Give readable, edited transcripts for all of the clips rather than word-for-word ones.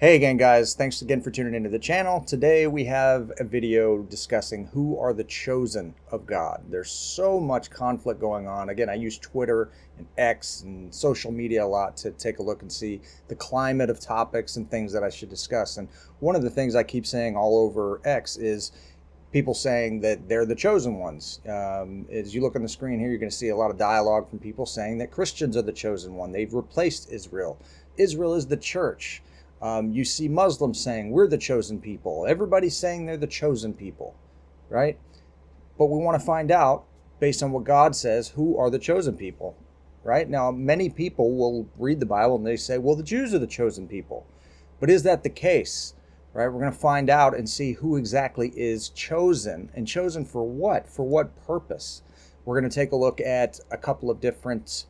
Hey again, guys. Thanks again for tuning into the channel. Today we have a video discussing who are the chosen of God. There's so much conflict going on. Again, I use Twitter and X and social media a lot to take a look and see the climate of topics and things that I should discuss. And one of the things I keep saying all over X is people saying that they're the chosen ones. As you look on the screen here, you're going to see a lot of dialogue from people saying that Christians are the chosen one. They've replaced Israel. Israel is the church. You see Muslims saying we're the chosen people. Everybody's saying they're the chosen people, right? But we want to find out, based on what God says, who are the chosen people, right? Now, many people will read the Bible and they say, well, the Jews are the chosen people. But is that the case, right? We're going to find out and see who exactly is chosen, and chosen for what? For what purpose? We're going to take a look at a couple of different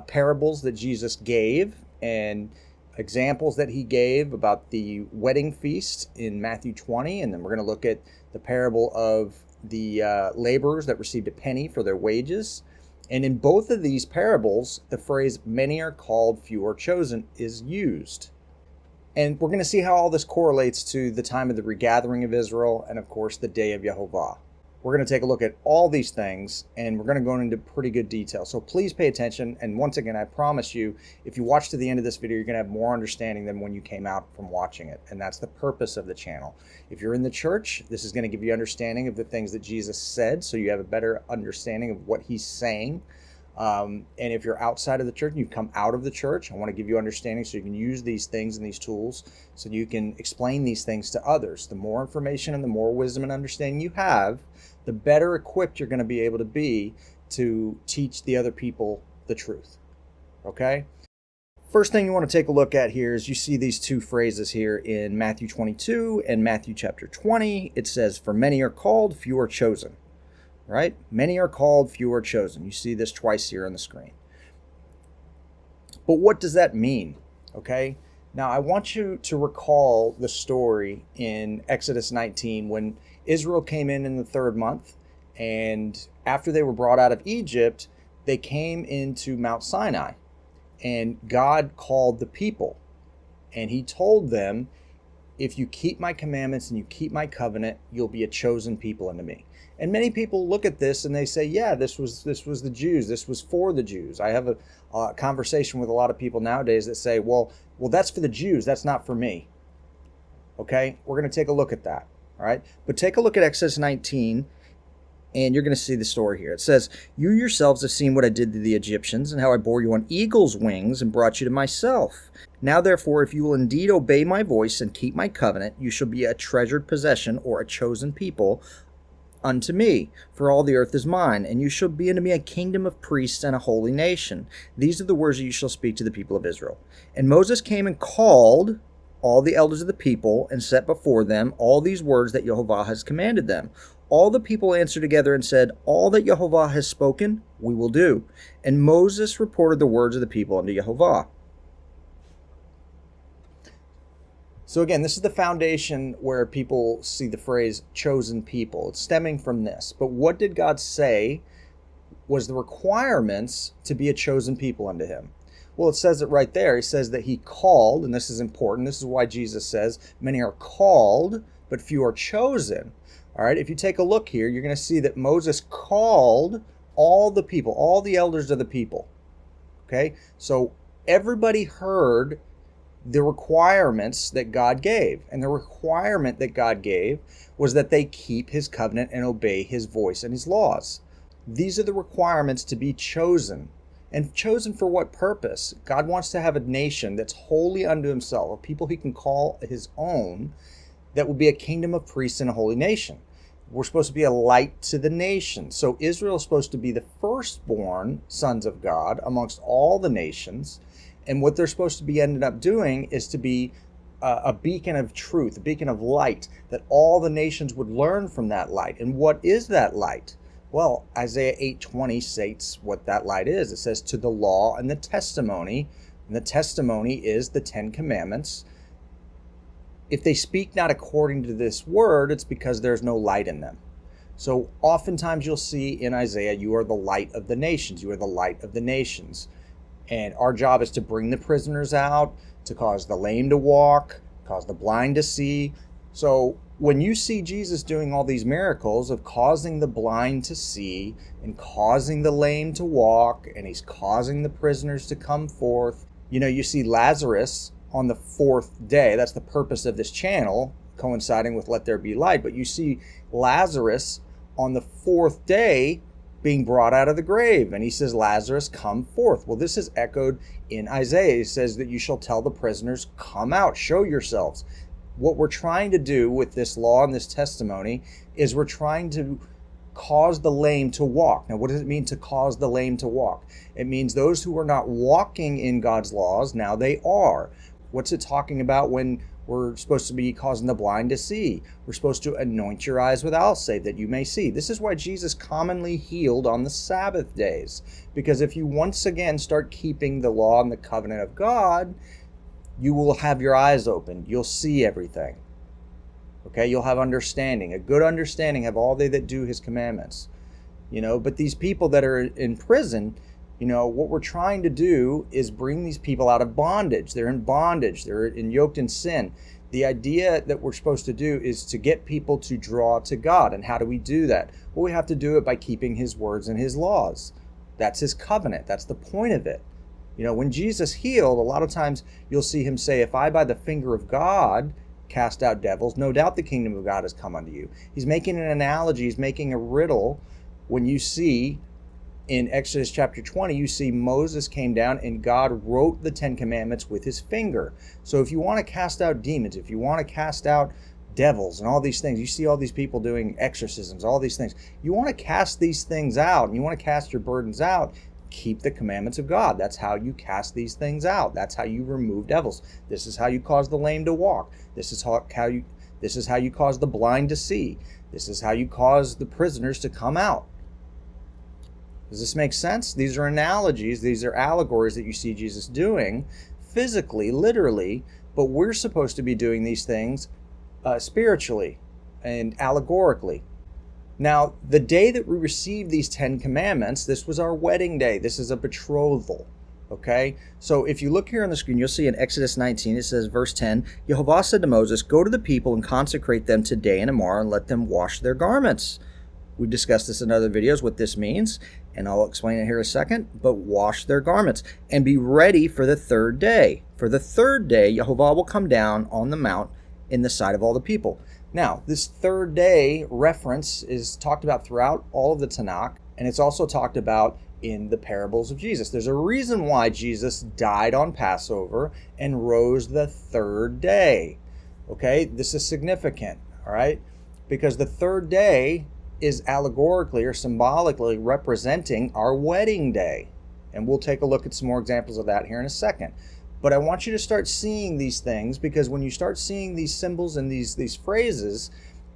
parables that Jesus gave and examples that he gave about the wedding feast in Matthew 20, and then we're going to look at the parable of the laborers that received a penny for their wages. And in both of these parables, the phrase many are called, few are chosen is used. And we're going to see how all this correlates to the time of the regathering of Israel and, of course, the day of Yehovah. We're going to take a look at all these things, and we're going to go into pretty good detail. So please pay attention. And once again, I promise you, if you watch to the end of this video, you're going to have more understanding than when you came out from watching it. And that's the purpose of the channel. If you're in the church, this is going to give you understanding of the things that Jesus said, so you have a better understanding of what he's saying. And if you're outside of the church and you come out of the church, I want to give you understanding so you can use these things and these tools so you can explain these things to others. The more information and the more wisdom and understanding you have, the better equipped you're going to be able to be to teach the other people the truth. Okay? First thing you want to take a look at here is you see these two phrases here in Matthew 22 and Matthew chapter 20. It says, for many are called, few are chosen. Right? Many are called, few are chosen. You see this twice here on the screen. But what does that mean? Okay? Now, I want you to recall the story in Exodus 19 when Israel came in the third month, and after they were brought out of Egypt, they came into Mount Sinai, and God called the people, and he told them, if you keep my commandments and you keep my covenant, you'll be a chosen people unto me. And many people look at this and they say, yeah, this was the Jews. This was for the Jews. I have a conversation with a lot of people nowadays that say, well, that's for the Jews. That's not for me. Okay, we're going to take a look at that. All right, but take a look at Exodus 19, and you're going to see the story here. It says, you yourselves have seen what I did to the Egyptians and how I bore you on eagle's wings and brought you to myself. Now, therefore, if you will indeed obey my voice and keep my covenant, you shall be a treasured possession or a chosen people unto me, for all the earth is mine, and you shall be unto me a kingdom of priests and a holy nation. These are the words that you shall speak to the people of Israel. And Moses came and called all the elders of the people and set before them all these words that Jehovah has commanded them. All the people answered together and said, all that Jehovah has spoken, we will do. And Moses reported the words of the people unto Jehovah. So again, this is the foundation where people see the phrase chosen people. It's stemming from this. But what did God say was the requirements to be a chosen people unto him? Well, it says it right there. He says that he called, and this is important. This is why Jesus says, many are called, but few are chosen. All right, if you take a look here, you're going to see that Moses called all the people, all the elders of the people. Okay, so everybody heard the requirements that God gave. And the requirement that God gave was that they keep his covenant and obey his voice and his laws. These are the requirements to be chosen. And chosen for what purpose? God wants to have a nation that's wholly unto himself, a people he can call his own, that will be a kingdom of priests and a holy nation. We're supposed to be a light to the nations. So Israel is supposed to be the firstborn sons of God amongst all the nations. And what they're supposed to be ended up doing is to be a beacon of truth, a beacon of light, that all the nations would learn from that light. And what is that light? Well, Isaiah 8:20 states what that light is. It says, to the law and the testimony. And the testimony is the 10 Commandments. If they speak not according to this word, it's because there's no light in them. So oftentimes you'll see in Isaiah, you are the light of the nations. You are the light of the nations. And our job is to bring the prisoners out, to cause the lame to walk, cause the blind to see. So when you see Jesus doing all these miracles of causing the blind to see and causing the lame to walk, and he's causing the prisoners to come forth, you see Lazarus on the fourth day. That's the purpose of this channel, coinciding with Let There Be Light. But you see Lazarus on the fourth day being brought out of the grave. And he says, Lazarus, come forth. Well, this is echoed in Isaiah. It says that you shall tell the prisoners, come out, show yourselves. What we're trying to do with this law and this testimony is we're trying to cause the lame to walk. Now, what does it mean to cause the lame to walk? It means those who are not walking in God's laws, now they are. What's it talking about when we're supposed to be causing the blind to see? We're supposed to anoint your eyes with alsave that you may see. This is why Jesus commonly healed on the Sabbath days. Because if you once again start keeping the law and the covenant of God, you will have your eyes opened. You'll see everything. Okay, you'll have understanding. A good understanding have all they that do his commandments. But these people that are in prison, what we're trying to do is bring these people out of bondage. They're in bondage. They're yoked in sin. The idea that we're supposed to do is to get people to draw to God. And how do we do that? Well, we have to do it by keeping his words and his laws. That's his covenant. That's the point of it. When Jesus healed, a lot of times you'll see him say, if I by the finger of God cast out devils, no doubt the kingdom of God has come unto you. He's making an analogy. He's making a riddle. When you see in Exodus chapter 20, you see Moses came down and God wrote the 10 commandments with his finger. So if you want to cast out demons, if you want to cast out devils and all these things, you see all these people doing exorcisms, all these things. You want to cast these things out and you want to cast your burdens out, keep the commandments of God. That's how you cast these things out. That's how you remove devils. This is how you cause the lame to walk. This is how you cause the blind to see. This is how you cause the prisoners to come out. Does this make sense? These are analogies. These are allegories that you see Jesus doing physically, literally, but we're supposed to be doing these things spiritually and allegorically. Now, the day that we received these 10 commandments, this was our wedding day. This is a betrothal, okay? So if you look here on the screen, you'll see in Exodus 19, it says, verse 10, Yehovah said to Moses, go to the people and consecrate them today and tomorrow and let them wash their garments. We've discussed this in other videos, what this means, and I'll explain it here in a second, but wash their garments and be ready for the third day. For the third day, Yehovah will come down on the mount in the sight of all the people. Now, this third day reference is talked about throughout all of the Tanakh, and it's also talked about in the parables of Jesus. There's a reason why Jesus died on Passover and rose the third day. Okay, this is significant, all right? Because the third day is allegorically or symbolically representing our wedding day. And we'll take a look at some more examples of that here in a second. But I want you to start seeing these things, because when you start seeing these symbols and these phrases,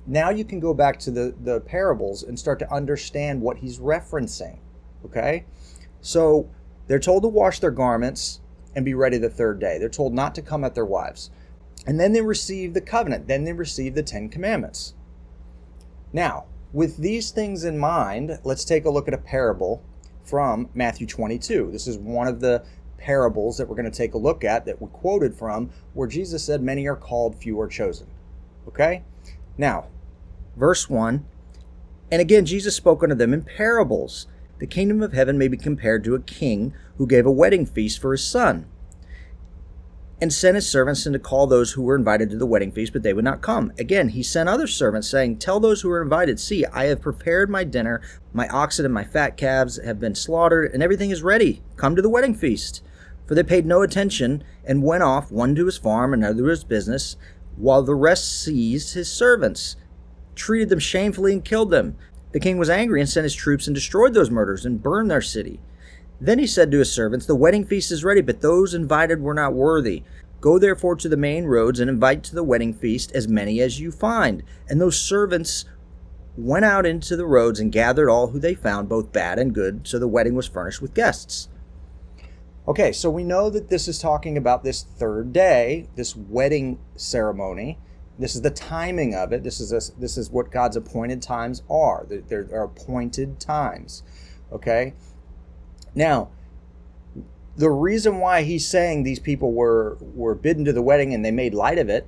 now you can go back to the parables and start to understand what he's referencing, okay? So they're told to wash their garments and be ready the third day. They're told not to come at their wives. And then they receive the covenant. Then they receive the 10 commandments. Now, with these things in mind, let's take a look at a parable from Matthew 22. This is one of the parables that we're going to take a look at that we quoted from, where Jesus said, many are called, few are chosen. Okay? Now, verse 1, and again Jesus spoke unto them in parables. The kingdom of heaven may be compared to a king who gave a wedding feast for his son, and sent his servants in to call those who were invited to the wedding feast, but they would not come. Again, he sent other servants, saying, tell those who are invited, see, I have prepared my dinner, my oxen and my fat calves have been slaughtered, and everything is ready. Come to the wedding feast. For they paid no attention, and went off, one to his farm, another to his business, while the rest seized his servants, treated them shamefully, and killed them. The king was angry and sent his troops and destroyed those murderers and burned their city. Then he said to his servants, the wedding feast is ready, but those invited were not worthy. Go therefore to the main roads and invite to the wedding feast as many as you find. And those servants went out into the roads and gathered all who they found, both bad and good, so the wedding was furnished with guests. Okay, so we know that this is talking about this third day, this wedding ceremony. This is the timing of it. This is what God's appointed times are. There are appointed times. Okay? Now, the reason why he's saying these people were bidden to the wedding and they made light of it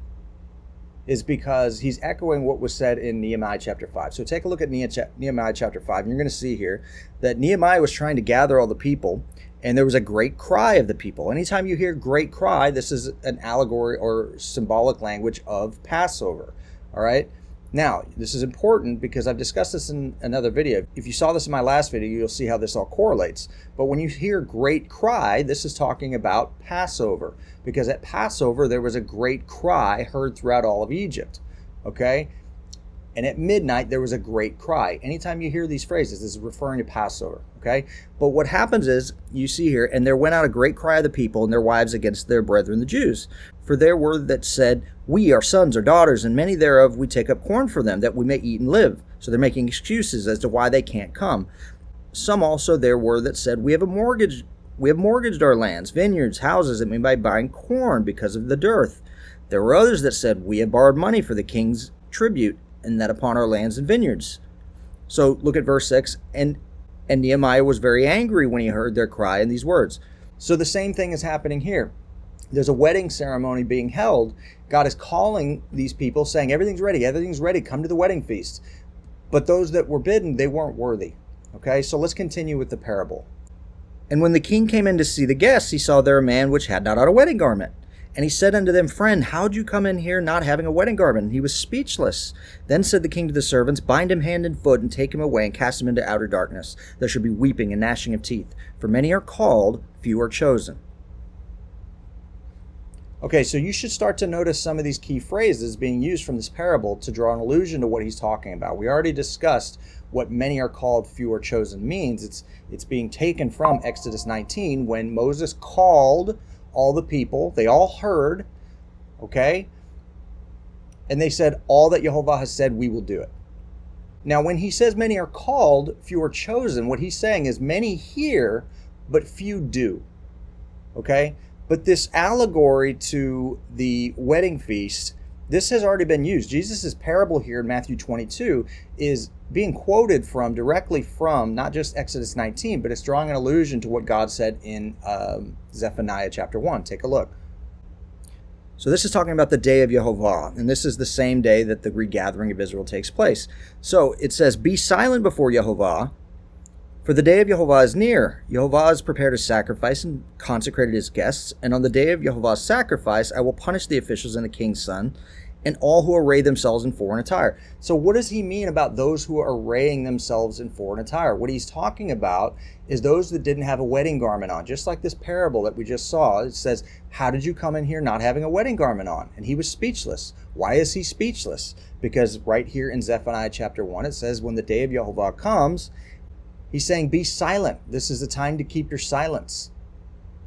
is because he's echoing what was said in Nehemiah chapter 5. So take a look at Nehemiah chapter 5, and you're going to see here that Nehemiah was trying to gather all the people, and there was a great cry of the people. Anytime you hear great cry, this is an allegory or symbolic language of Passover. All right? Now, this is important because I've discussed this in another video. If you saw this in my last video, you'll see how this all correlates. But when you hear great cry, this is talking about Passover, because at Passover there was a great cry heard throughout all of Egypt. Okay? And at midnight there was a great cry. Anytime you hear these phrases, this is referring to Passover. Okay? But what happens is, you see here, and there went out a great cry of the people and their wives against their brethren the Jews. For there were that said, we, our sons, our daughters, and many thereof, we take up corn for them, that we may eat and live. So they're making excuses as to why they can't come. Some also there were that said, we have mortgaged our lands, vineyards, houses, that we might buy corn because of the dearth. There were others that said, we have borrowed money for the king's tribute, and that upon our lands and vineyards. So look at verse 6, and Nehemiah was very angry when he heard their cry and these words. So the same thing is happening here. There's a wedding ceremony being held. God is calling these people, saying, everything's ready, come to the wedding feast. But those that were bidden, they weren't worthy. Okay, so let's continue with the parable. And when the king came in to see the guests, he saw there a man which had not on a wedding garment. And he said unto them, friend, how'd you come in here not having a wedding garment? And he was speechless. Then said the king to the servants, bind him hand and foot, and take him away, and cast him into outer darkness. There shall be weeping and gnashing of teeth. For many are called, few are chosen. Okay, so you should start to notice some of these key phrases being used from this parable to draw an allusion to what he's talking about. We already discussed what many are called, few are chosen means. It's being taken from Exodus 19 when Moses called all the people. They all heard, okay? And they said, all that Jehovah has said, we will do it. Now, when he says many are called, few are chosen, what he's saying is many hear, but few do, okay? But this allegory to the wedding feast, this has already been used. Jesus' parable here in Matthew 22 is being quoted from directly from not just Exodus 19, but it's drawing an allusion to what God said in Zephaniah chapter 1. Take a look. So this is talking about the day of Yehovah, and this is the same day that the regathering of Israel takes place. So it says, be silent before Yehovah, for the day of Yehovah is near. Yehovah has prepared a sacrifice and consecrated his guests, and on the day of Yehovah's sacrifice I will punish the officials and the king's son, and all who array themselves in foreign attire. So what does he mean about those who are arraying themselves in foreign attire? What he's talking about is those that didn't have a wedding garment on. Just like this parable that we just saw, it says, how did you come in here not having a wedding garment on? And he was speechless. Why is he speechless? Because right here in Zephaniah chapter 1, it says, when the day of Yehovah comes, he's saying, be silent. This is the time to keep your silence.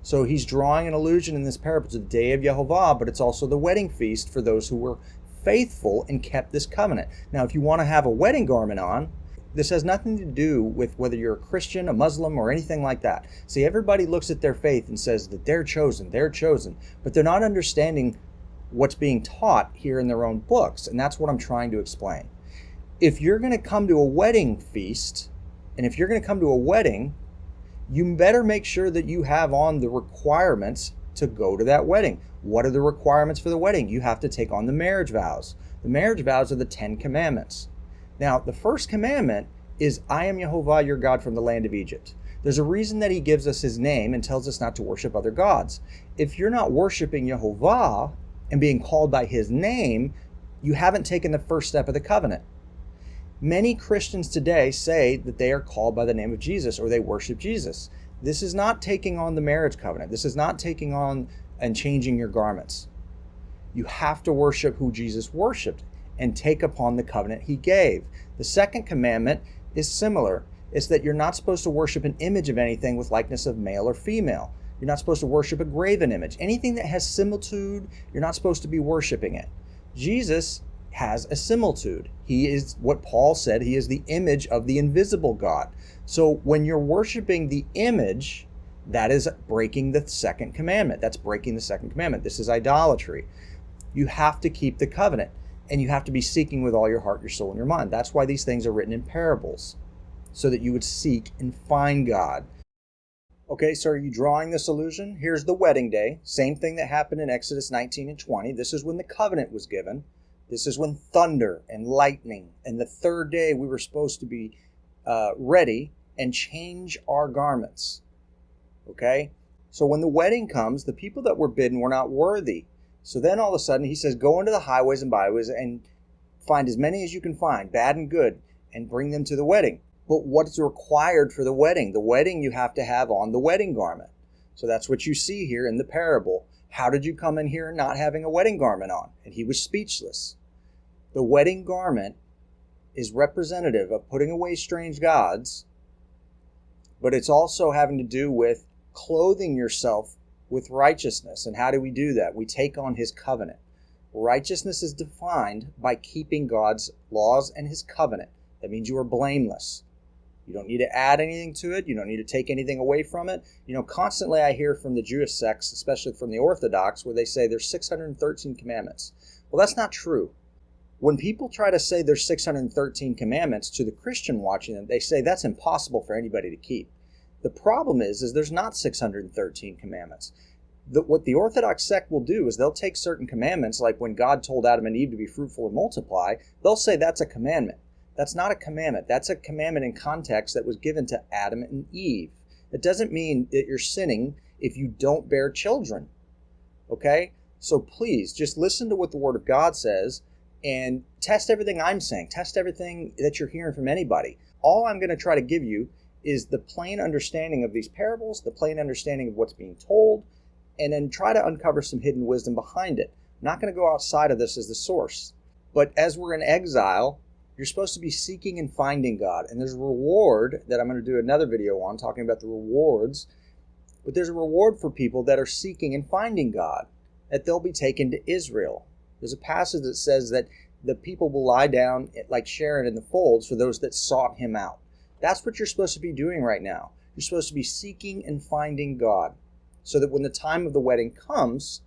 So he's drawing an allusion in this parable to the day of Yehovah, but it's also the wedding feast for those who were faithful and kept this covenant. Now, if you want to have a wedding garment on, this has nothing to do with whether you're a Christian, a Muslim, or anything like that. See, everybody looks at their faith and says that they're chosen, but they're not understanding what's being taught here in their own books, and that's what I'm trying to explain. If you're going to come to a wedding feast, and if you're going to come to a wedding, you better make sure that you have on the requirements to go to that wedding. What are the requirements for the wedding? You have to take on the marriage vows. The marriage vows are the 10 commandments. Now, the first commandment is, I am Yehovah your God from the land of Egypt. There's a reason that he gives us his name and tells us not to worship other gods. If you're not worshiping Yehovah and being called by his name, you haven't taken the first step of the covenant. Many Christians today say that they are called by the name of Jesus or they worship Jesus. This is not taking on the marriage covenant. This is not taking on and changing your garments. You have to worship who Jesus worshiped and take upon the covenant he gave. The second commandment is similar. It's that you're not supposed to worship an image of anything with likeness of male or female. You're not supposed to worship a graven image. Anything that has similitude, you're not supposed to be worshiping it. Jesus has a similitude. He is what Paul said, he is the image of the invisible God. So when you're worshiping the image, that is breaking the second commandment. That's breaking the second commandment. This is idolatry. You have to keep the covenant, and you have to be seeking with all your heart, your soul, and your mind. That's why these things are written in parables, so that you would seek and find God. Okay, so are you drawing this illusion? Here's the wedding day. Same thing that happened in Exodus 19 and 20. This is when the covenant was given. This is when thunder and lightning, and the third day we were supposed to be ready and change our garments. Okay? So when the wedding comes, the people that were bidden were not worthy. So then all of a sudden he says, go into the highways and byways and find as many as you can find, bad and good, and bring them to the wedding. But what's required for the wedding? The wedding you have to have on the wedding garment. So that's what you see here in the parable. How did you come in here not having a wedding garment on? And he was speechless. The wedding garment is representative of putting away strange gods, but it's also having to do with clothing yourself with righteousness. And how do we do that? We take on his covenant. Righteousness is defined by keeping God's laws and his covenant. That means you are blameless. You don't need to add anything to it. You don't need to take anything away from it. Constantly I hear from the Jewish sects, especially from the Orthodox, where they say there's 613 commandments. Well, that's not true. When people try to say there's 613 commandments to the Christian watching them, they say that's impossible for anybody to keep. The problem is there's not 613 commandments. What the Orthodox sect will do is they'll take certain commandments, like when God told Adam and Eve to be fruitful and multiply, they'll say that's a commandment. That's not a commandment. That's a commandment in context that was given to Adam and Eve. It doesn't mean that you're sinning if you don't bear children. Okay? So please, just listen to what the Word of God says and test everything I'm saying. Test everything that you're hearing from anybody. All I'm going to try to give you is the plain understanding of these parables, the plain understanding of what's being told, and then try to uncover some hidden wisdom behind it. I'm not going to go outside of this as the source. But as we're in exile, you're supposed to be seeking and finding God. And there's a reward that I'm going to do another video on, talking about the rewards. But there's a reward for people that are seeking and finding God, that they'll be taken to Israel. There's a passage that says that the people will lie down like Sharon in the folds for those that sought him out. That's what you're supposed to be doing right now. You're supposed to be seeking and finding God, so that when the time of the wedding comes,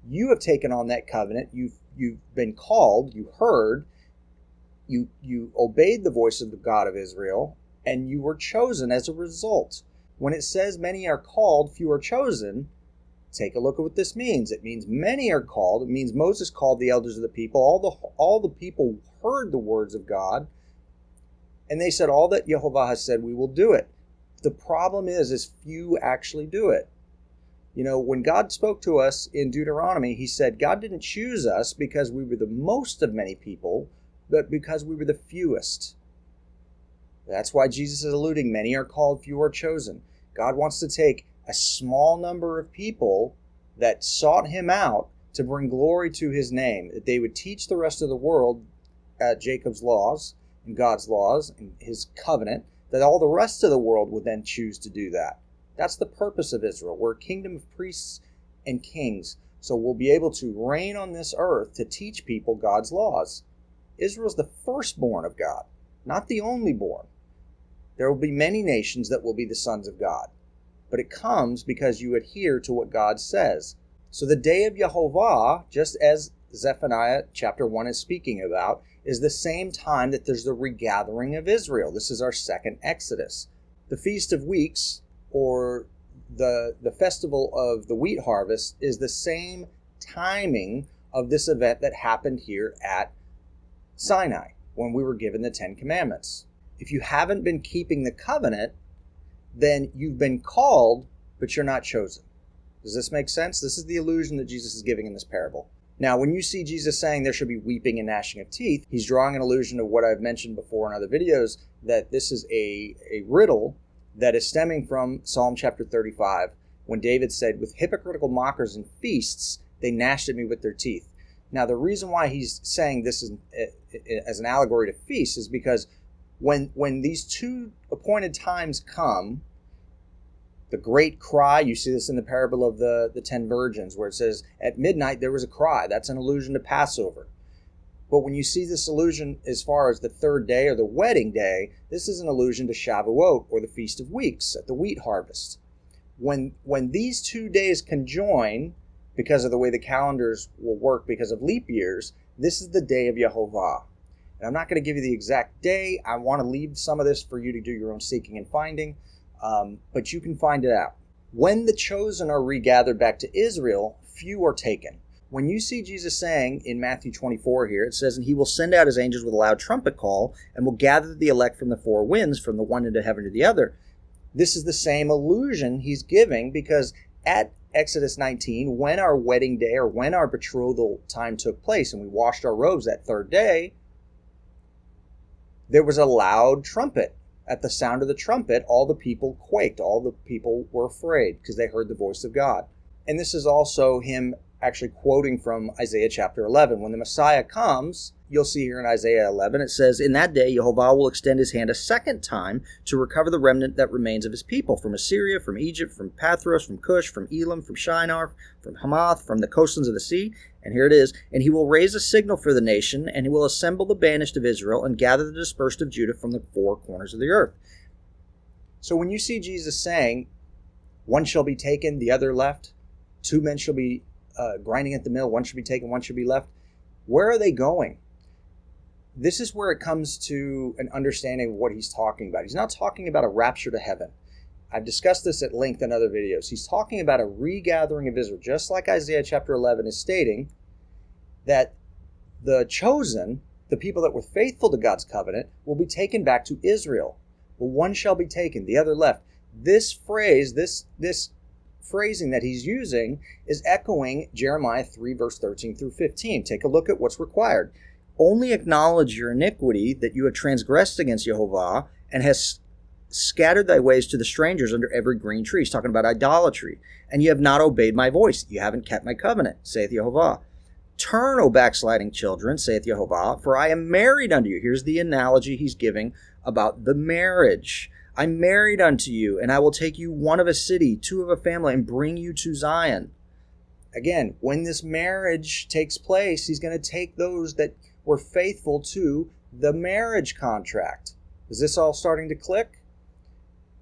you have taken on that covenant. You've been called, you heard, you obeyed the voice of the God of Israel, and you were chosen as a result. When it says many are called, few are chosen, take a look at what this means. It means many are called. It means Moses called the elders of the people. All the people heard the words of God, and they said, all that Jehovah has said, we will do it. The problem is few actually do it. When God spoke to us in Deuteronomy, he said, God didn't choose us because we were the most of many people, but because we were the fewest. That's why Jesus is alluding, many are called, few are chosen. God wants to take a small number of people that sought him out to bring glory to his name, that they would teach the rest of the world Jacob's laws and God's laws and his covenant, that all the rest of the world would then choose to do that. That's the purpose of Israel. We're a kingdom of priests and kings, so we'll be able to reign on this earth to teach people God's laws. Israel's the firstborn of God, not the only born. There will be many nations that will be the sons of God, but it comes because you adhere to what God says. So the day of Yehovah, just as Zephaniah chapter 1 is speaking about, is the same time that there's the regathering of Israel. This is our second Exodus. The Feast of Weeks, or the festival of the wheat harvest, is the same timing of this event that happened here at Sinai, when we were given the 10 Commandments. If you haven't been keeping the covenant, then you've been called, but you're not chosen. Does this make sense? This is the illusion that Jesus is giving in this parable. Now, when you see Jesus saying there should be weeping and gnashing of teeth, he's drawing an allusion to what I've mentioned before in other videos, that this is a riddle that is stemming from Psalm chapter 35, when David said, with hypocritical mockers and feasts, they gnashed at me with their teeth. Now, the reason why he's saying this is as an allegory to feasts is because when these two appointed times come, the great cry, you see this in the parable of the 10 virgins, where it says, at midnight there was a cry. That's an allusion to Passover. But when you see this allusion as far as the third day or the wedding day, this is an allusion to Shavuot, or the Feast of Weeks, at the wheat harvest. When these 2 days conjoin, because of the way the calendars will work because of leap years, this is the day of Yehovah. And I'm not going to give you the exact day. I want to leave some of this for you to do your own seeking and finding, but you can find it out. When the chosen are regathered back to Israel, few are taken. when you see Jesus saying in Matthew 24 here, it says, and he will send out his angels with a loud trumpet call and will gather the elect from the four winds, from the one end of heaven to the other. This is the same allusion he's giving, because at Exodus 19, when our wedding day or when our betrothal time took place and we washed our robes that third day, there was a loud trumpet. At the sound of the trumpet, all the people quaked. All the people were afraid because they heard the voice of God. And this is also him actually quoting from Isaiah chapter 11. When the Messiah comes, you'll see here in Isaiah 11, it says, in that day Jehovah will extend his hand a second time to recover the remnant that remains of his people, from Assyria, from Egypt, from Pathros, from Cush, from Elam, from Shinar, from Hamath, from the coastlands of the sea. And here it is, and he will raise a signal for the nation, and he will assemble the banished of Israel, and gather the dispersed of Judah from the four corners of the earth. So when you see Jesus saying, one shall be taken, the other left, two men shall be grinding at the mill, one should be taken, one should be left, where are they going? This is where it comes to an understanding of what he's talking about. He's not talking about a rapture to heaven. I've discussed this at length in other videos. He's talking about a regathering of Israel, just like Isaiah chapter 11 is stating, that the chosen, the people that were faithful to God's covenant, will be taken back to Israel. Well, one shall be taken, the other left. This phrase, this phrasing that he's using is echoing Jeremiah 3, verse 13 through 15. Take a look at what's required. Only acknowledge your iniquity, that you have transgressed against Jehovah, and has scattered thy ways to the strangers under every green tree. He's talking about idolatry. And you have not obeyed my voice. You haven't kept my covenant, saith Jehovah. Turn, O backsliding children, saith Jehovah, for I am married unto you. Here's the analogy he's giving about the marriage. I'm married unto you, and I will take you one of a city, two of a family, and bring you to Zion. Again, when this marriage takes place, he's going to take those that were faithful to the marriage contract. Is this all starting to click?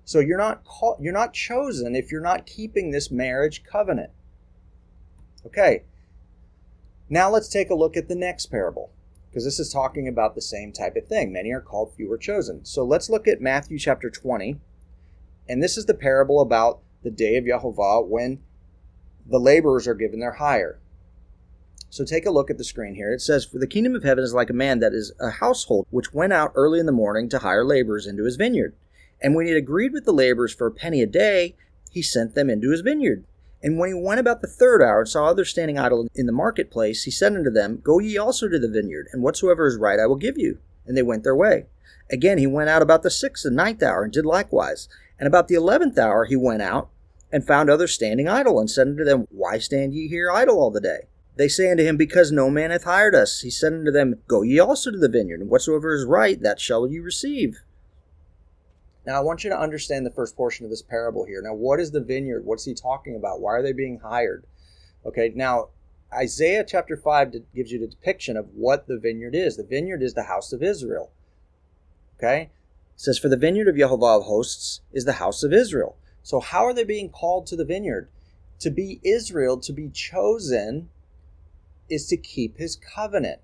So you're not chosen if you're not keeping this marriage covenant. Okay. Now let's take a look at the next parable, because this is talking about the same type of thing. Many are called, few are chosen. So let's look at Matthew chapter 20. And this is the parable about the day of Jehovah, when the laborers are given their hire. So take a look at the screen here. It says, for the kingdom of heaven is like a man that is a household, which went out early in the morning to hire laborers into his vineyard. And when he had agreed with the laborers for a penny a day, he sent them into his vineyard. And when he went about the third hour and saw others standing idle in the marketplace, he said unto them, go ye also to the vineyard, and whatsoever is right I will give you. And they went their way. Again he went out about the 6th and 9th hour, and did likewise. And about the 11th hour he went out, and found others standing idle, and said unto them, why stand ye here idle all the day? They say unto him, because no man hath hired us. He said unto them, go ye also to the vineyard, and whatsoever is right, that shall ye receive. Now, I want you to understand the first portion of this parable here. Now, what is the vineyard? What's he talking about? Why are they being hired? Okay, now, Isaiah chapter 5 gives you the depiction of what the vineyard is. The vineyard is the house of Israel. Okay? It says, for the vineyard of Jehovah of hosts is the house of Israel. So how are they being called to the vineyard? To be Israel, to be chosen, is to keep his covenant.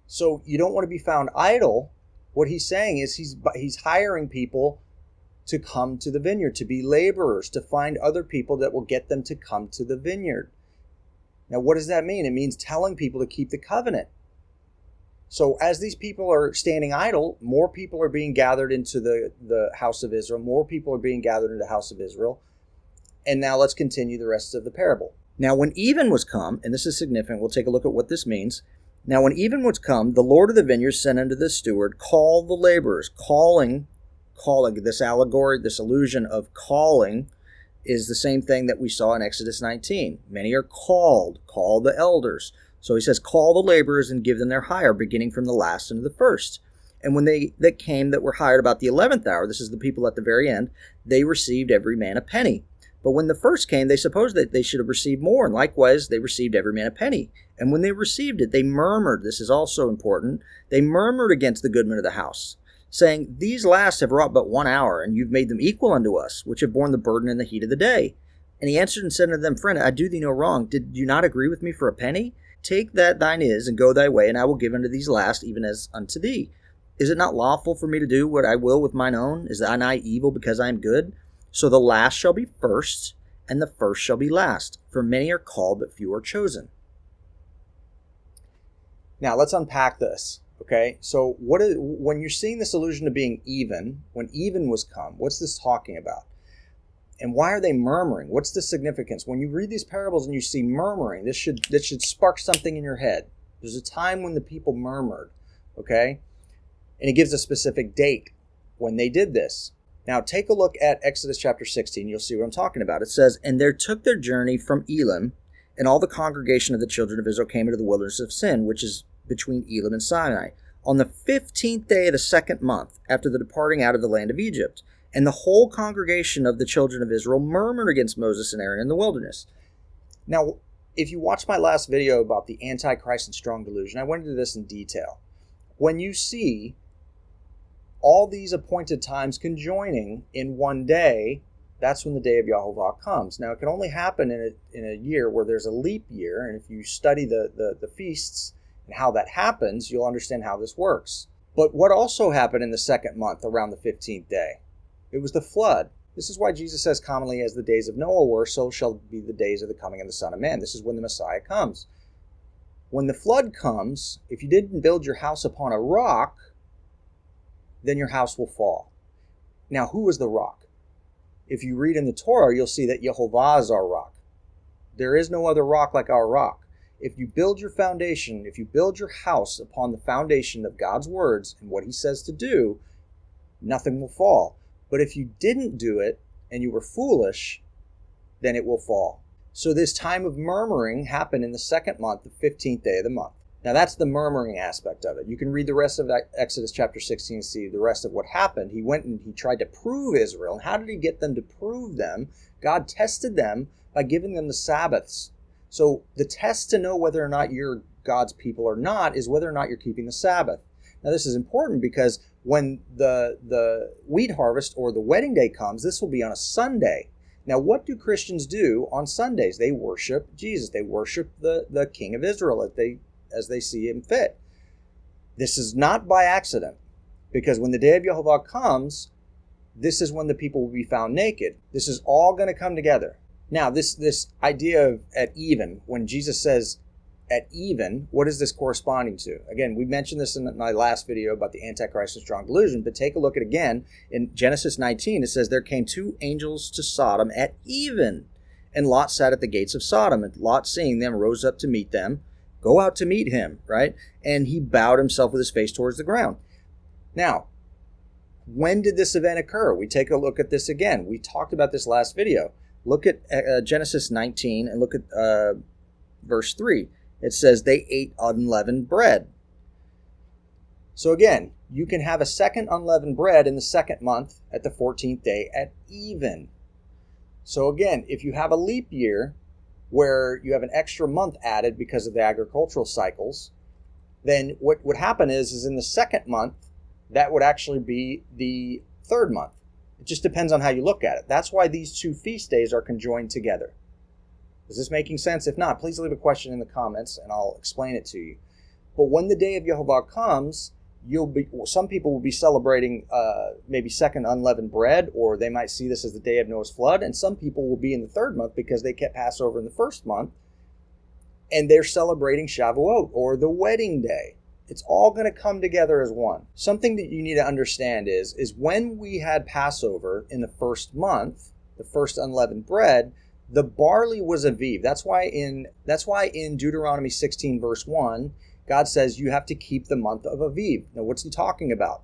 So you don't want to be found idle. What he's saying is he's hiring people to come to the vineyard, to be laborers, to find other people that will get them to come to the vineyard. Now, what does that mean? It means telling people to keep the covenant. So as these people are standing idle, more people are being gathered into the house of Israel. More people are being gathered into the house of Israel. And now let's continue the rest of the parable. Now, when even was come, and this is significant, we'll take a look at what this means. Now, when even was come, the Lord of the vineyard sent unto the steward, call the laborers. Calling, this allegory, this illusion of calling, is the same thing that we saw in Exodus 19. Many are called, call the elders. So he says, call the laborers and give them their hire, beginning from the last and the first. And when they that came that were hired about the 11th hour, this is the people at the very end, they received every man a penny. But when the first came, they supposed that they should have received more, and likewise they received every man a penny. And when they received it, they murmured, this is also important, they murmured against the goodman of the house, saying, these last have wrought but 1 hour, and you've made them equal unto us, which have borne the burden in the heat of the day. And he answered and said unto them, friend, I do thee no wrong. Did you not agree with me for a penny? Take that thine is, and go thy way, and I will give unto these last, even as unto thee. Is it not lawful for me to do what I will with mine own? Is thine eye evil because I am good? So the last shall be first, and the first shall be last. For many are called, but few are chosen. Now let's unpack this. Okay, so when you're seeing this allusion to being even, when even was come, what's this talking about? And why are they murmuring? What's the significance? When you read these parables and you see murmuring, this should spark something in your head. There's a time when the people murmured, okay? And it gives a specific date when they did this. Now take a look at Exodus chapter 16. You'll see what I'm talking about. It says, "And there took their journey from Elim, and all the congregation of the children of Israel came into the wilderness of Sin, which is between Elim and Sinai, on the 15th day of the second month, after the departing out of the land of Egypt. And the whole congregation of the children of Israel murmured against Moses and Aaron in the wilderness." Now, if you watched my last video about the Antichrist and strong delusion, I went into this in detail. When you see all these appointed times conjoining in one day, that's when the day of Yahovah comes. Now, it can only happen in a year where there's a leap year, and if you study the feasts and how that happens, you'll understand how this works. But what also happened in the second month around the 15th day? It was the flood. This is why Jesus says commonly, as the days of Noah were, so shall be the days of the coming of the Son of Man. This is when the Messiah comes. When the flood comes, if you didn't build your house upon a rock, then your house will fall. Now, who is the rock? If you read in the Torah, you'll see that Yehovah is our rock. There is no other rock like our rock. If you build your foundation, if you build your house upon the foundation of God's words and what he says to do, nothing will fall. But if you didn't do it and you were foolish, then it will fall. So this time of murmuring happened in the second month, the 15th day of the month. Now that's the murmuring aspect of it. You can read the rest of Exodus chapter 16, see the rest of what happened. He went and he tried to prove Israel. And how did he get them to prove them? God tested them by giving them the Sabbaths. So the test to know whether or not you're God's people or not is whether or not you're keeping the Sabbath. Now this is important because when the wheat harvest or the wedding day comes, this will be on a Sunday. Now what do Christians do on Sundays? They worship Jesus. They worship the King of Israel as they see him fit. This is not by accident, because when the day of Yehovah comes, this is when the people will be found naked. This is all going to come together. Now this idea of at even, when Jesus says at even, what is this corresponding to? Again, we mentioned this in my last video about the Antichrist and strong delusion, but take a look at it again. In Genesis 19, it says, "There came two angels to Sodom at even, and Lot sat at the gates of Sodom. And Lot, seeing them, rose up to meet them." Go out to meet him, right? "And he bowed himself with his face towards the ground." Now, when did this event occur? We take a look at this again. We talked about this last video. Look at Genesis 19 and look at verse 3. It says they ate unleavened bread. So again, you can have a second unleavened bread in the second month at the 14th day at even. So again, if you have a leap year where you have an extra month added because of the agricultural cycles, then what would happen is in the second month, that would actually be the third month. It just depends on how you look at it. That's why these two feast days are conjoined together. Is this making sense? If not, please leave a question in the comments and I'll explain it to you. But when the day of Yehovah comes, some people will be celebrating maybe second unleavened bread, or they might see this as the day of Noah's flood, and some people will be in the third month because they kept Passover in the first month, and they're celebrating Shavuot, or the wedding day. It's all going to come together as one. Something that you need to understand is when we had Passover in the first month, the first unleavened bread, the barley was Aviv. That's why in Deuteronomy 16 verse 1, God says you have to keep the month of Aviv. Now what's he talking about?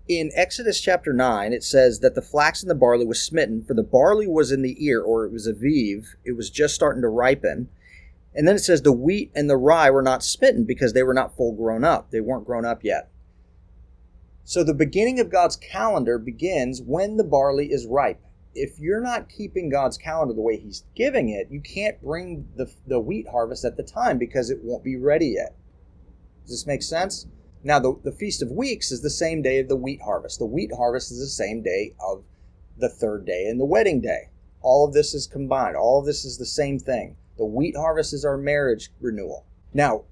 In Exodus chapter 9, it says that the flax and the barley was smitten, for the barley was in the ear, or it was Aviv. It was just starting to ripen. And then it says the wheat and the rye were not smitten because they were not full grown up. They weren't grown up yet. So the beginning of God's calendar begins when the barley is ripe. If you're not keeping God's calendar the way he's giving it, you can't bring the wheat harvest at the time because it won't be ready yet. Does this make sense? Now, the Feast of Weeks is the same day of the wheat harvest. The wheat harvest is the same day of the third day and the wedding day. All of this is combined. All of this is the same thing. The wheat harvest is our marriage renewal. Now,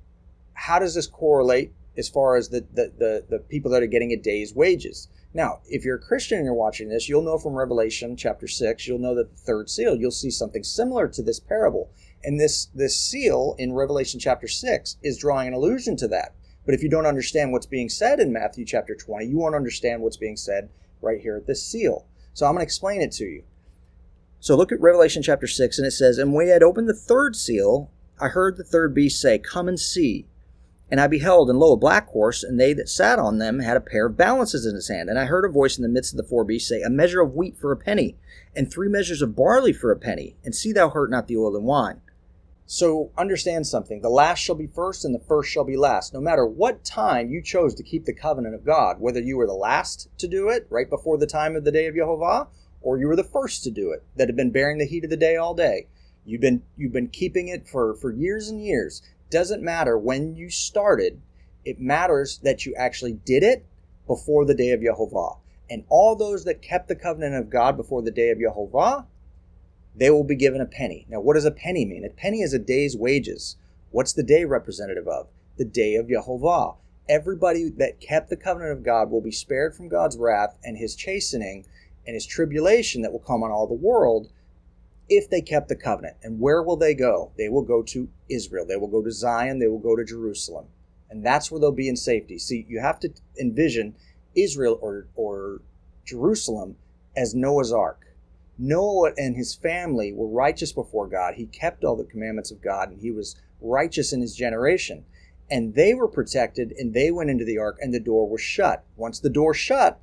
how does this correlate as far as the people that are getting a day's wages? Now, if you're a Christian and you're watching this, you'll know from Revelation chapter 6, you'll know that the third seal, you'll see something similar to this parable. And this seal in Revelation chapter 6 is drawing an allusion to that. But if you don't understand what's being said in Matthew chapter 20, you won't understand what's being said right here at this seal. So I'm going to explain it to you. So look at Revelation chapter 6, and it says, "And when he had opened the third seal, I heard the third beast say, 'Come and see.' And I beheld, and lo, a black horse, and they that sat on them had a pair of balances in his hand. And I heard a voice in the midst of the four beasts say, 'A measure of wheat for a penny, and 3 measures of barley for a penny, and see thou hurt not the oil and wine.'" So understand something. The last shall be first, and the first shall be last. No matter what time you chose to keep the covenant of God, whether you were the last to do it, right before the time of the day of Yehovah, or you were the first to do it, that had been bearing the heat of the day all day. You've been keeping it for years and years. Doesn't matter when you started. It matters that you actually did it before the day of Yehovah. And all those that kept the covenant of God before the day of Yehovah, they will be given a penny. Now, what does a penny mean? A penny is a day's wages. What's the day representative of? The day of Yehovah. Everybody that kept the covenant of God will be spared from God's wrath and his chastening and his tribulation that will come on all the world if they kept the covenant. And where will they go? They will go to Israel. They will go to Zion. They will go to Jerusalem. And that's where they'll be in safety. See, you have to envision Israel or Jerusalem as Noah's Ark. Noah and his family were righteous before God. He kept all the commandments of God, and he was righteous in his generation. And they were protected, and they went into the ark, and the door was shut. Once the door shut,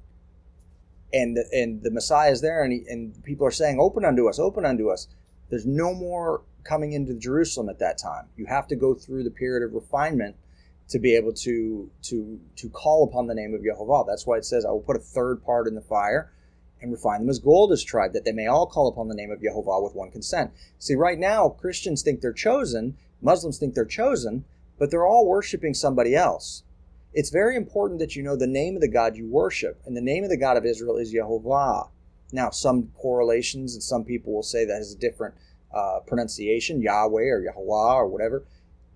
and the Messiah is there, and people are saying, "Open unto us, open unto us." There's no more coming into Jerusalem at that time. You have to go through the period of refinement to be able to call upon the name of Yehovah. That's why it says, "I will put a third part in the fire and refine them as gold is tried, that they may all call upon the name of Yehovah with one consent." See, right now, Christians think they're chosen, Muslims think they're chosen, but they're all worshiping somebody else. It's very important that you know the name of the God you worship, and the name of the God of Israel is Yehovah. Now, some correlations, and some people will say that has a different pronunciation, Yahweh or Yahweh or whatever.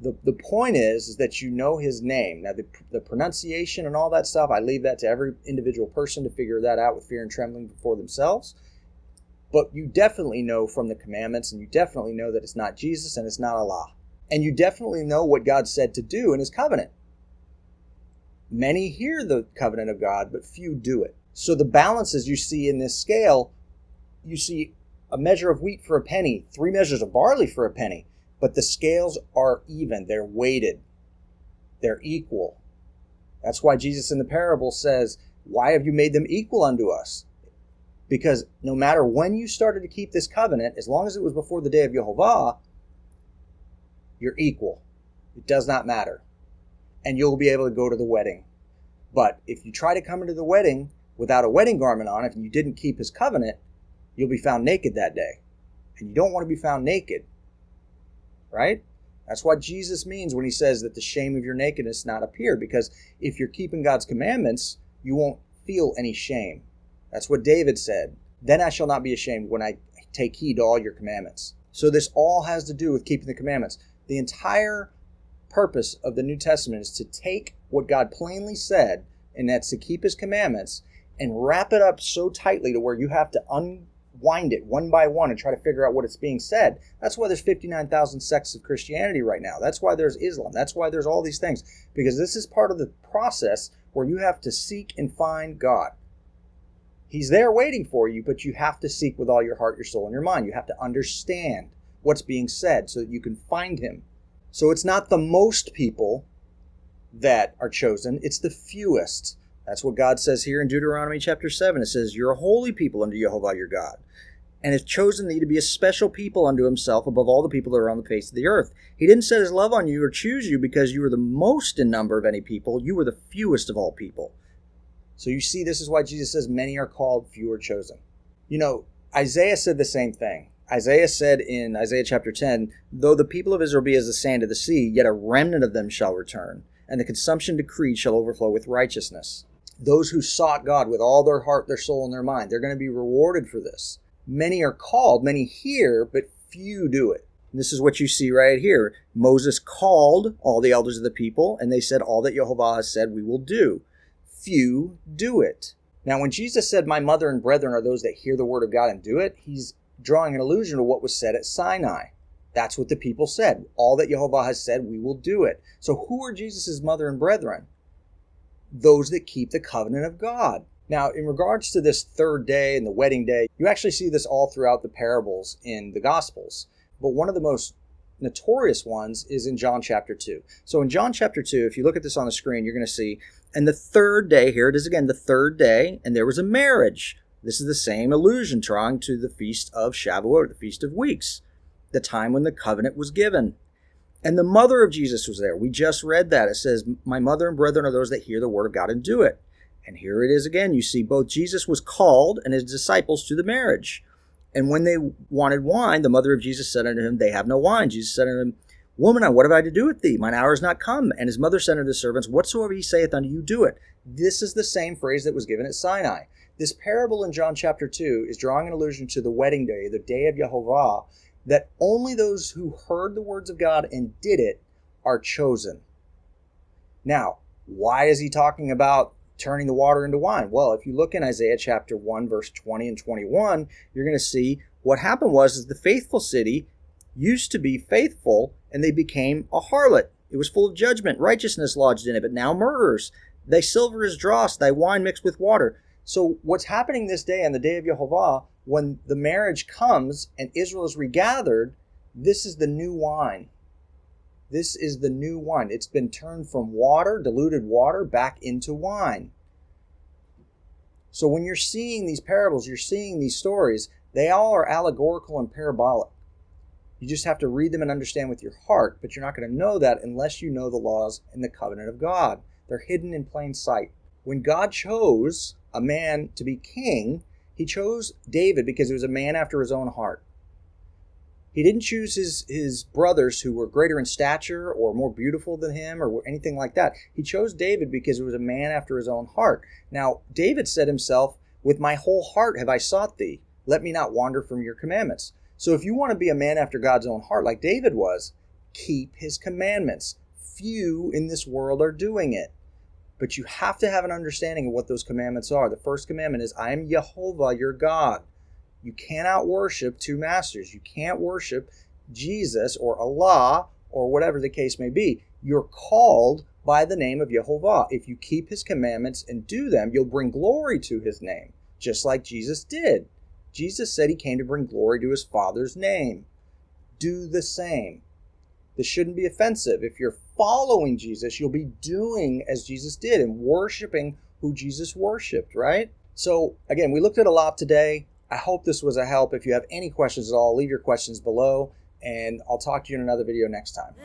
The point is that you know his name. Now, the pronunciation and all that stuff, I leave that to every individual person to figure that out with fear and trembling before themselves. But you definitely know from the commandments, and you definitely know that it's not Jesus and it's not Allah. And you definitely know what God said to do in his covenant. Many hear the covenant of God, but few do it. So the balances you see in this scale, you see a measure of wheat for a penny, 3 measures of barley for a penny. But the scales are even. They're weighted. They're equal. That's why Jesus in the parable says, "Why have you made them equal unto us?" Because no matter when you started to keep this covenant, as long as it was before the day of Yehovah, you're equal. It does not matter. And you'll be able to go to the wedding. But if you try to come into the wedding without a wedding garment on, if you didn't keep his covenant, you'll be found naked that day. And you don't want to be found naked. Right? That's what Jesus means when he says that the shame of your nakedness not appear. Because if you're keeping God's commandments, you won't feel any shame. That's what David said. "Then I shall not be ashamed when I take heed to all your commandments." So this all has to do with keeping the commandments. The entire purpose of the New Testament is to take what God plainly said, and that's to keep his commandments, and wrap it up so tightly to where you have to unwind it one by one and try to figure out what it's being said. That's why there's 59,000 sects of Christianity right now. That's why there's Islam. That's why there's all these things. Because this is part of the process where you have to seek and find God. He's there waiting for you, but you have to seek with all your heart, your soul, and your mind. You have to understand what's being said so that you can find him. So it's not the most people that are chosen, it's the fewest. That's what God says here in Deuteronomy chapter 7. It says, "You're a holy people unto Yehovah your God, and hath chosen thee to be a special people unto himself above all the people that are on the face of the earth." He didn't set his love on you or choose you because you were the most in number of any people. You were the fewest of all people. So you see, this is why Jesus says, "Many are called, few are chosen." You know, Isaiah said the same thing. Isaiah said in Isaiah chapter 10, "Though the people of Israel be as the sand of the sea, yet a remnant of them shall return, and the consumption decreed shall overflow with righteousness." Those who sought God with all their heart, their soul, and their mind, they're going to be rewarded for this. Many are called, many hear, but few do it. And this is what you see right here. Moses called all the elders of the people, and they said, "All that Yehovah has said we will do." Few do it. Now, when Jesus said, "My mother and brethren are those that hear the word of God and do it," he's drawing an allusion to what was said at Sinai. That's what the people said. All that Jehovah has said, we will do it. So who are Jesus' mother and brethren? Those that keep the covenant of God. Now, in regards to this third day and the wedding day, you actually see this all throughout the parables in the Gospels. But one of the most notorious ones is in John chapter 2. So in John chapter 2, if you look at this on the screen, you're going to see, and the third day, here it is again, the third day, and there was a marriage. This is the same allusion trying to the feast of Shavuot, the Feast of Weeks, the time when the covenant was given. And the mother of Jesus was there. We just read that. It says, my mother and brethren are those that hear the word of God and do it. And here it is again. You see both Jesus was called and his disciples to the marriage. And when they wanted wine, the mother of Jesus said unto him, they have no wine. Jesus said unto him, woman, what have I to do with thee? Mine hour is not come. And his mother said unto the servants, whatsoever he saith unto you, do it. This is the same phrase that was given at Sinai. This parable in John chapter 2 is drawing an allusion to the wedding day, the day of Yehovah, that only those who heard the words of God and did it are chosen. Now, why is he talking about turning the water into wine? Well, if you look in Isaiah chapter 1, verse 20 and 21, you're going to see what happened was the faithful city used to be faithful, and they became a harlot. It was full of judgment, righteousness lodged in it, but now murderers. Thy silver is dross, thy wine mixed with water. So what's happening this day, on the day of Yehovah, when the marriage comes and Israel is regathered, this is the new wine. This is the new wine. It's been turned from water, diluted water, back into wine. So when you're seeing these parables, you're seeing these stories, they all are allegorical and parabolic. You just have to read them and understand with your heart, but you're not going to know that unless you know the laws and the covenant of God. They're hidden in plain sight. When God chose a man to be king, he chose David because he was a man after his own heart. He didn't choose his brothers who were greater in stature or more beautiful than him or anything like that. He chose David because he was a man after his own heart. Now, David said himself, with my whole heart have I sought thee. Let me not wander from your commandments. So if you want to be a man after God's own heart like David was, keep his commandments. Few in this world are doing it. But you have to have an understanding of what those commandments are. The first commandment is, I am Yehovah, your God. You cannot worship two masters. You can't worship Jesus or Allah or whatever the case may be. You're called by the name of Yehovah. If you keep his commandments and do them, you'll bring glory to his name, just like Jesus did. Jesus said he came to bring glory to his Father's name. Do the same. This shouldn't be offensive. If you're following Jesus, you'll be doing as Jesus did and worshiping who Jesus worshiped, right? So again, we looked at a lot today. I hope this was a help. If you have any questions at all, leave your questions below, and I'll talk to you in another video next time.